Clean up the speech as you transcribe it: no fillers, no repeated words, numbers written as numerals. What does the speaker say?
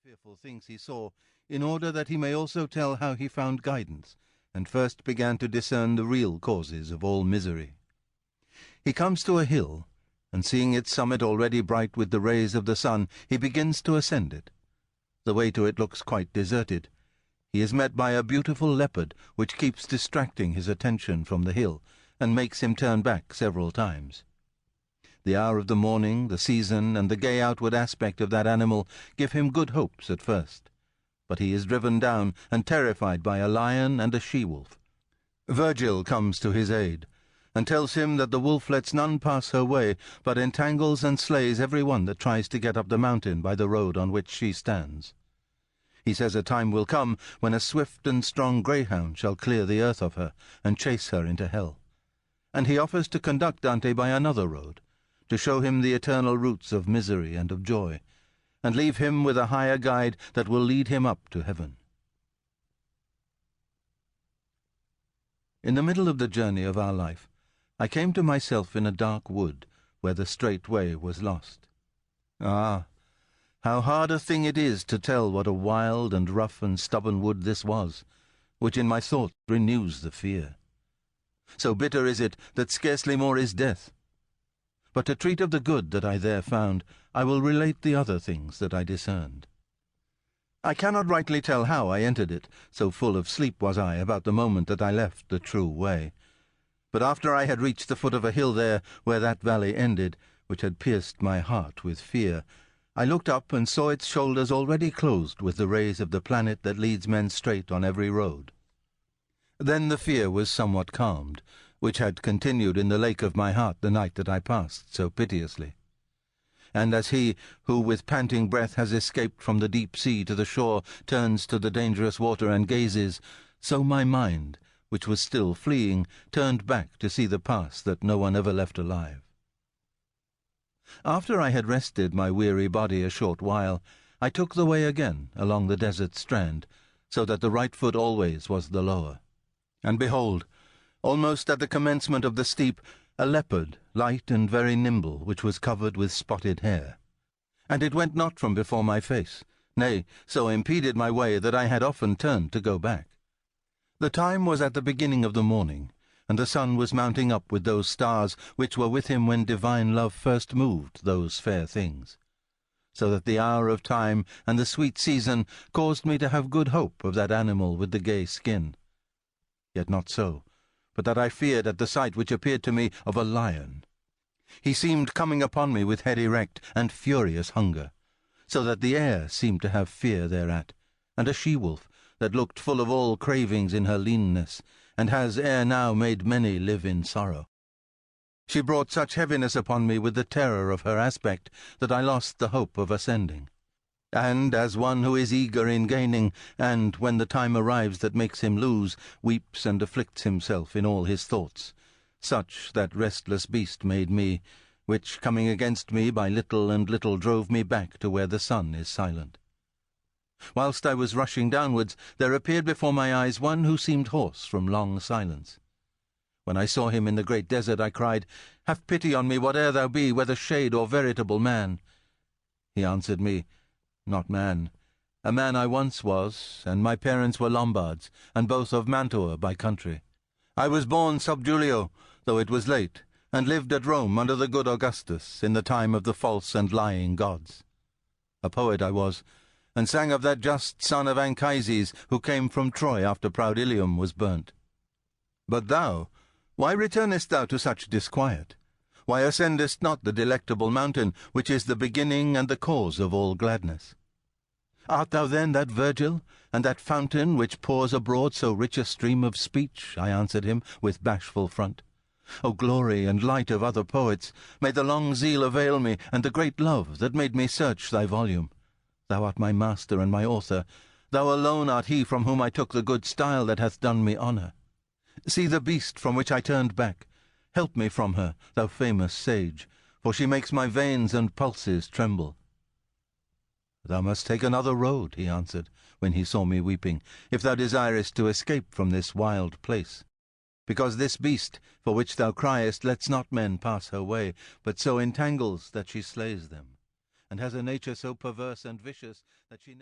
fearful things he saw, in order that he may also tell how he found guidance, and first began to discern the real causes of all misery. He comes to a hill, and seeing its summit already bright with the rays of the sun, he begins to ascend it. The way to it looks quite deserted. He is met by a beautiful leopard, which keeps distracting his attention from the hill, and makes him turn back several times. The hour of the morning, the season, and the gay outward aspect of that animal give him good hopes at first, but he is driven down and terrified by a lion and a she-wolf. Virgil comes to his aid, and tells him that the wolf lets none pass her way, but entangles and slays every one that tries to get up the mountain by the road on which she stands. He says a time will come when a swift and strong greyhound shall clear the earth of her and chase her into hell, and he offers to conduct Dante by another road, to show him the eternal roots of misery and of joy, and leave him with a higher guide that will lead him up to heaven. In the middle of the journey of our life, I came to myself in a dark wood, where the straight way was lost. Ah, how hard a thing it is to tell what a wild and rough and stubborn wood this was, which in my thoughts renews the fear. So bitter is it that scarcely more is death. But to treat of the good that I there found, I will relate the other things that I discerned. I cannot rightly tell how I entered it, so full of sleep was I about the moment that I left the true way. But after I had reached the foot of a hill there, where that valley ended, which had pierced my heart with fear, I looked up and saw its shoulders already closed with the rays of the planet that leads men straight on every road. Then the fear was somewhat calmed, which had continued in the lake of my heart the night that I passed so piteously. And as he, who with panting breath has escaped from the deep sea to the shore, turns to the dangerous water and gazes, so my mind, which was still fleeing, turned back to see the past that no one ever left alive. After I had rested my weary body a short while, I took the way again along the desert strand, so that the right foot always was the lower. And behold, almost at the commencement of the steep, a leopard, light and very nimble, which was covered with spotted hair. And it went not from before my face, nay, so impeded my way that I had often turned to go back. The time was at the beginning of the morning, and the sun was mounting up with those stars which were with him when divine love first moved those fair things, so that the hour of time and the sweet season caused me to have good hope of that animal with the gay skin. Yet not so, but that I feared at the sight which appeared to me of a lion. He seemed coming upon me with head erect and furious hunger, so that the air seemed to have fear thereat, and a she-wolf that looked full of all cravings in her leanness, and has ere now made many live in sorrow. She brought such heaviness upon me with the terror of her aspect that I lost the hope of ascending. And, as one who is eager in gaining, and, when the time arrives that makes him lose, weeps and afflicts himself in all his thoughts, such that restless beast made me, which, coming against me by little and little, drove me back to where the sun is silent. Whilst I was rushing downwards, there appeared before my eyes one who seemed hoarse from long silence. When I saw him in the great desert, I cried, "Have pity on me, whate'er thou be, whether shade or veritable man." He answered me, "Not man. A man I once was, and my parents were Lombards, and both of Mantua by country. I was born sub Julio, though it was late, and lived at Rome under the good Augustus, in the time of the false and lying gods. A poet I was, and sang of that just son of Anchises, who came from Troy after proud Ilium was burnt. But thou, why returnest thou to such disquiet? Why ascendest not the delectable mountain, which is the beginning and the cause of all gladness? Art thou then that Virgil, and that fountain which pours abroad so rich a stream of speech?" I answered him with bashful front. "O glory and light of other poets, may the long zeal avail me, and the great love that made me search thy volume. Thou art my master and my author. Thou alone art he from whom I took the good style that hath done me honour. See the beast from which I turned back. Help me from her, thou famous sage, for she makes my veins and pulses tremble." "Thou must take another road," he answered, when he saw me weeping, "if thou desirest to escape from this wild place. Because this beast, for which thou criest, lets not men pass her way, but so entangles that she slays them, and has a nature so perverse and vicious that she never